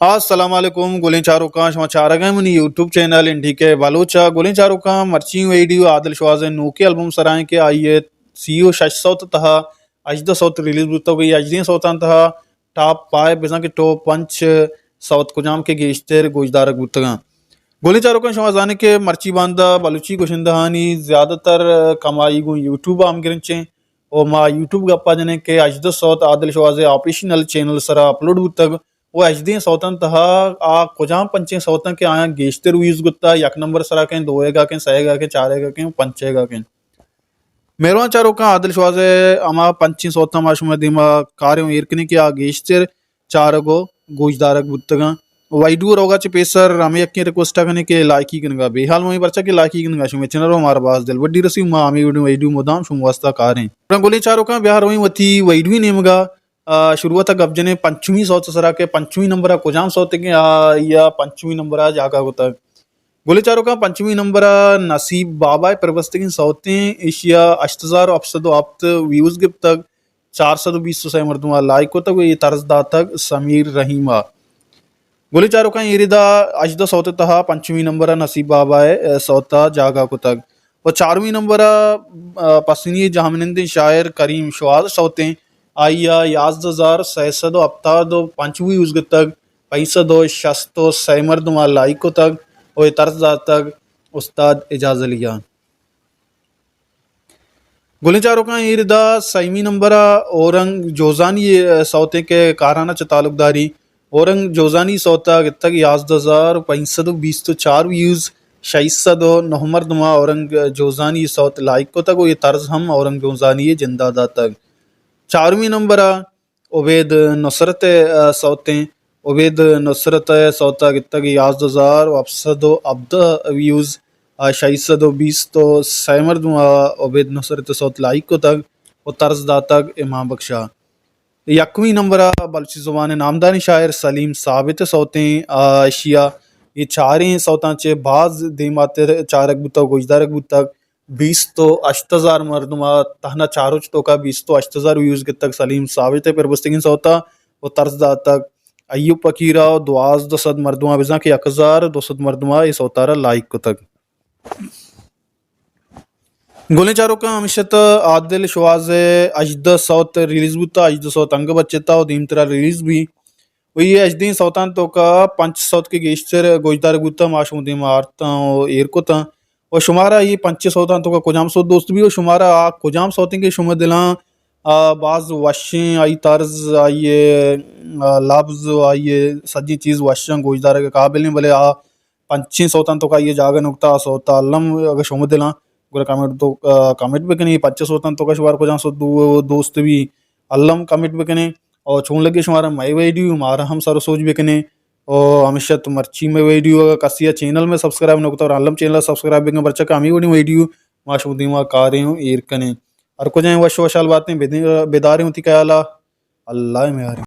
अस्सलाम वालेकुम गोली चारों का समाचार है मनी यूट्यूब चैनल इंडी के बलूचा गोली चारों का मर्ची वीडियो आदिल शवाज नूके एल्बम सराय के आइए सीओ शश सौत तहा अजद सौत रिलीज बुतो गई अजदी सौतान तहा टॉप 5 बिजा के टॉप 5 सौत कुजाम के गेस्टर गोजदारक बुतगा गोली चारों का शवाजाने के मर्ची बांदा बलूची गोशिंदहानी ज्यादातर कमाई गो यूट्यूब आम गिरचे और मा यूट्यूब गप्पा जने के अजद सौत आदिल शवाज ऑफिशियल चैनल सरा अपलोड बुतग वो एचडी सौतन तहा आ कुजाम पंचे सौतन के आया गेस्टर यूज गुत्ता एक नंबर सरा के दोएगा के सहेगा के चारेगा के पंचेगा के मेरवा चारों का आदिल शवाजे अमा पंची सौता माशुमा दिमा कार्यों इरकने के आ गेस्टर चारगो गोजदारक बुत्तगा वाइडू रोगा चे पेसर रामे यक्के रिक्वेस्ट करने के लाइकी कनगा बेहाल मोई बच्चा के लाइकी कनगा शुमे चनरो मार बास दिल वड्डी रसी मा आमी वाइडू मोदाम शुम वास्ता कारें रंगोली चारों का बिहार रोई वती वाइडू नेमगा शुरुआत गब्जने पंचमी सौत सरा के पंचमी नंबर कुजाम सौते के या पंचमी नंबर जागा होता गोले चारों का पंचमी नंबर नसीब बाबा प्रवस्तिक सौते एशिया 8000 अपसदो अप्त व्यूज गिप तक 420 से मर्दुमा लाइक को तक ये तरसदा तक समीर रहीमा गोले चारों का इरिदा अजदा सौते तहा पंचमी नंबर नसीब बाबा सौता जागा को तक और चारवीं नंबर पसनी जहामनिंद शायर करीम शवाज सौते आइया याजदार सैसदो अफ्तादो पंचवी उजग तक पैसदो शस्तो सैमर्दमा लाइको तक और तरजा तक उस्ताद इजाज लिया गोली चारों का इरदा सैमी नंबर औरंग जोजानी सौते के काराना च तालुकदारी औरंग जोजानी सौता तक याजदार पैसदो 20 तो 4 व्यूज शैसदो नहमर्दमा औरंग जोजानी सौत लाइको तक वो ये तर्ज हम औरंग जोजानी जिंदादा तक चारवीं नंबर उबैद नुसरत सौते उबैद नुसरत सौता तक याजदार अफसदो अब्द व्यूज शैसदो 20 तो सैमर्द उबैद नुसरत सौत लाइक को तक और तर्जदा तक इमाम बख्शा यकवीं नंबर बल्ची जुबान नामदानी शायर सलीम साबित सौते एशिया ये चारें सौता चे बाज देमाते चारक बुता गोजदारक बुतक 20 तो 8000 मर्दुमा तहना चारों तो का 20 तो 8000 व्यूज के तक सलीम साबित पर बस्तिगिन सौता और तर्जदा तक अय्यूब फकीरा दुआज दसद मर्दुमा बिजा के 1200 मर्दुमा इस अवतारा लाइक को तक गोले चारों का हमेशत आदिल शवाज अजद सौत रिलीज बुता अजद सौत अंग बच्चेता और दीम तरह रिलीज भी वही अजदी सौतान तो का 5 सौत के गेस्टर गोजदार गुता माशूदी मारता और एर को ता और शुमारा ये 5 सौतान तो का कुजाम सौत दोस्त भी और शुमारा कुजाम सौतिंग के शुमा दिला बाज वशें आई तर्ज आइए लफ्ज आइए सजी चीज़ वशें गोजदार के काबिल नहीं भले 5 सौतान तो का ये जागा नुकता सौता अल्लम अगर शुमा दिला गोरे कमेंट तो कमेंट भी कने 5 सौतान तो का शुमार कुजाम सौत दोस्त भी अल्लम कमेंट भी कने और छून लगे शुमारा मई वीडियो मारा हम सारो सोच भी कने और हमेशा तो मर्ची में वीडियो कसिया चैनल में सब्सक्राइब न होता और आलम चैनल सब्सक्राइब भी बच्चा कामी वोडी वीडियो माशुदीमा कारें ईर कने और कुछ वश वशाल बातें बेदारी होती क्या अल्लाह में यार।